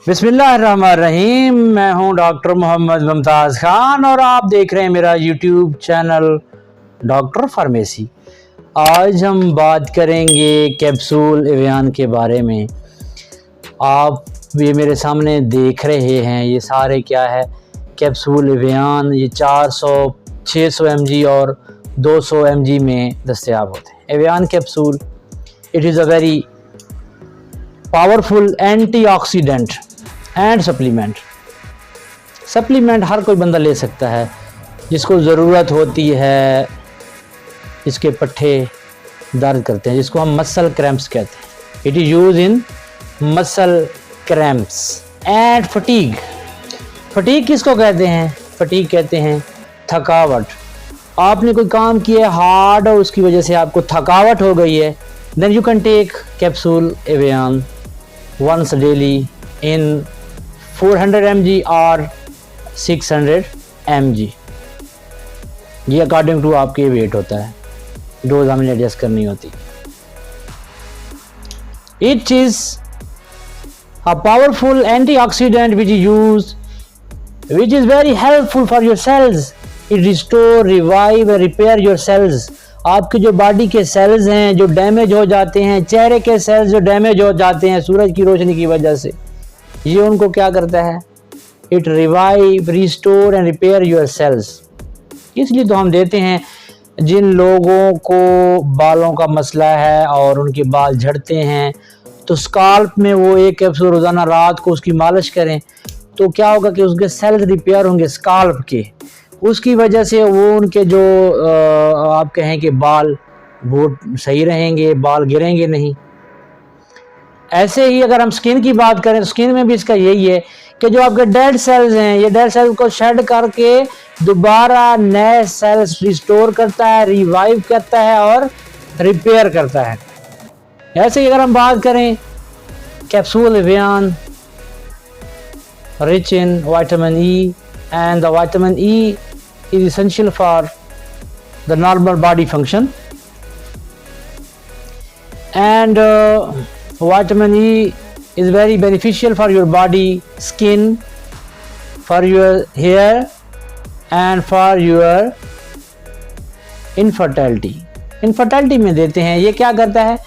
बिस्मिल्लाहिर्रहमानिर्रहीम। मैं हूं डॉक्टर मोहम्मद मुमताज़ खान और आप देख रहे हैं मेरा यूट्यूब चैनल डॉक्टर फार्मेसी। आज हम बात करेंगे कैप्सूल एवियन के बारे में। आप ये मेरे सामने देख रहे हैं, ये सारे क्या है, कैप्सूल एवियन। ये 400, 600 mg और 200 mg में दस्तयाब होते हैं। Evion capsule it is a very powerful antioxidant and supplement हर कोई बंदा ले सकता है जिसको ज़रूरत होती है। इसके पट्टे दर्द करते हैं, जिसको हम मसल क्रैम्प्स कहते हैं। It is use in muscle cramps and fatigue. Fatigue किसको कहते हैं? फटीग कहते हैं थकावट। आपने कोई काम किया है हार्ड और उसकी वजह से आपको थकावट हो गई है, then you can take capsule Evion once daily in 400 mg or 600 mg। ये अकॉर्डिंग टू आपके वेट होता है, डोज हमने एडजस्ट करनी होती। It is a powerful antioxidant which is very helpful for your cells. It restore, revive and repair your cells। आपके जो body के सेल्स हैं जो डैमेज हो जाते हैं, चेहरे के सेल्स जो डैमेज हो जाते हैं सूरज की रोशनी की वजह से, ये उनको क्या करता है? It revive, restore and repair your cells. इसलिए तो हम देते हैं जिन लोगों को बालों का मसला है और उनके बाल झड़ते हैं, तो स्काल्प में वो एक कैप्सूल रोज़ाना रात को उसकी मालिश करें, तो क्या होगा कि उसके सेल्स रिपेयर होंगे स्काल्प के। उसकी वजह से वो उनके जो आप कहें कि बाल वो सही रहेंगे, बाल गिरेंगे नहीं। ऐसे ही अगर हम स्किन की बात करें तो स्किन में भी इसका यही है कि जो आपके डेड सेल्स हैं, ये डेड सेल्स को शेड करके दोबारा नए सेल्स रिस्टोर करता है, रिवाइव करता है और रिपेयर करता है। ऐसे ही अगर हम बात करें capsule avian rich in vitamin E, and the vitamin E is essential for the normal body function, and vitamin E is very beneficial for your body, skin, for your hair and for your infertility में देते हैं। ये क्या करता है?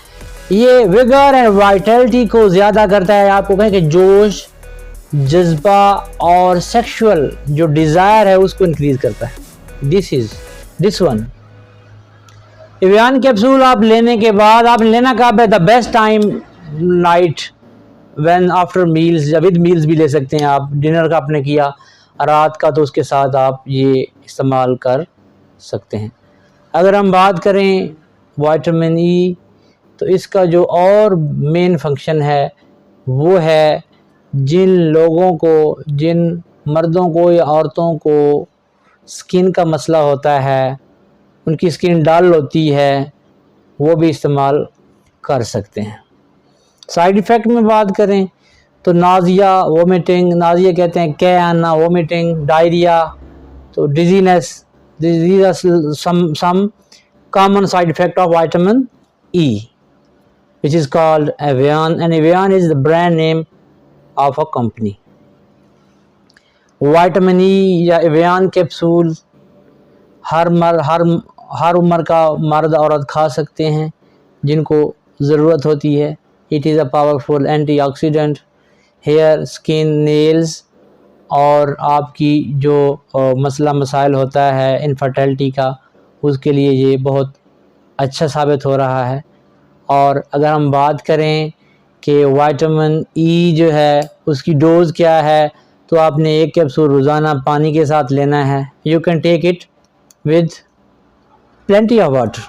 ये vigour and Vitality को ज़्यादा करता है। आपको कहें कि जोश, जज्बा और सेक्सुअल जो डिज़ायर है उसको इंक्रीज करता है। दिस वन एवियन कैप्सूल आप लेने के बाद, आप लेना कब है? The best time night when after meals, या विद मील्स भी ले सकते हैं आप। डिनर का आपने किया रात का तो उसके साथ आप ये इस्तेमाल कर सकते हैं। अगर हम बात करें विटामिन ई, तो इसका जो और मेन फंक्शन है वो है जिन लोगों को, जिन मर्दों को या औरतों को स्किन का मसला होता है, उनकी स्किन डल होती है, वो भी इस्तेमाल कर सकते हैं। साइड इफ़ेक्ट में बात करें तो नाज़िया, वोमिटिंग, नाज़िया कहते हैं कै आना, वोमिटिंग, डायरिया, तो dizziness, these are some common side effect of vitamin E, which is called Evion, and Evion is the brand name of a company। Vitamin E या एवियन कैप्सूल हर उम्र का मर्द औरत खा सकते हैं जिनको ज़रूरत होती है। It is a powerful antioxidant, hair, skin, nails और आपकी जो मसला मसाइल होता है इनफर्टिलिटी का, उसके लिए ये बहुत अच्छा साबित हो रहा है। और अगर हम बात करें कि विटामिन ई जो है उसकी डोज़ क्या है, तो आपने एक कैप्सूल रोज़ाना पानी के साथ लेना है। You can take it with plenty of water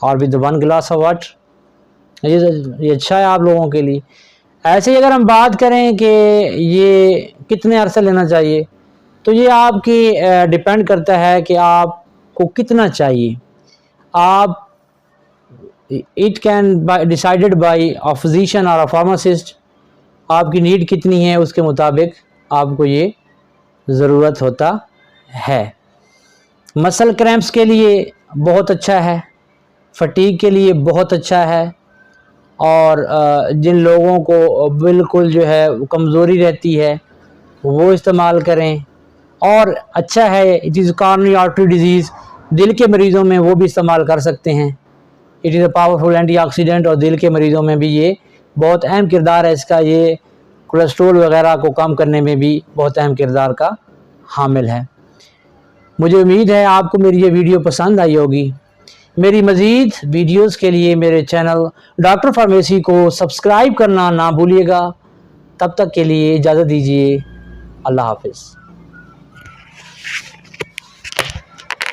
और विद 1 ग्लास ऑफ वाटर। ये अच्छा है आप लोगों के लिए। ऐसे ही अगर हम बात करें कि ये कितने अरसे लेना चाहिए, तो ये आपकी डिपेंड करता है कि आपको कितना चाहिए। आप it can decided by a physician और अ फार्मासिस्ट। आपकी नीड कितनी है उसके मुताबिक आपको ये ज़रूरत होता है। मसल क्रैम्प्स के लिए बहुत अच्छा है, फटीग के लिए बहुत अच्छा है, और जिन लोगों को बिल्कुल जो है कमज़ोरी रहती है वो इस्तेमाल करें। और अच्छा है, it is coronary artery disease, दिल के मरीज़ों में वो भी इस्तेमाल कर सकते हैं। It is a powerful antioxidant, और दिल के मरीज़ों में भी ये बहुत अहम किरदार है इसका। ये कोलेस्ट्रॉल वगैरह को कम करने में भी बहुत अहम किरदार का हामिल है। मुझे उम्मीद है आपको मेरी ये वीडियो पसंद आई होगी। मेरी मज़ीद वीडियोस के लिए मेरे चैनल डॉक्टर फार्मेसी को सब्सक्राइब करना ना भूलिएगा। तब तक के लिए इजाज़त दीजिए। अल्लाह हाफ़िज़।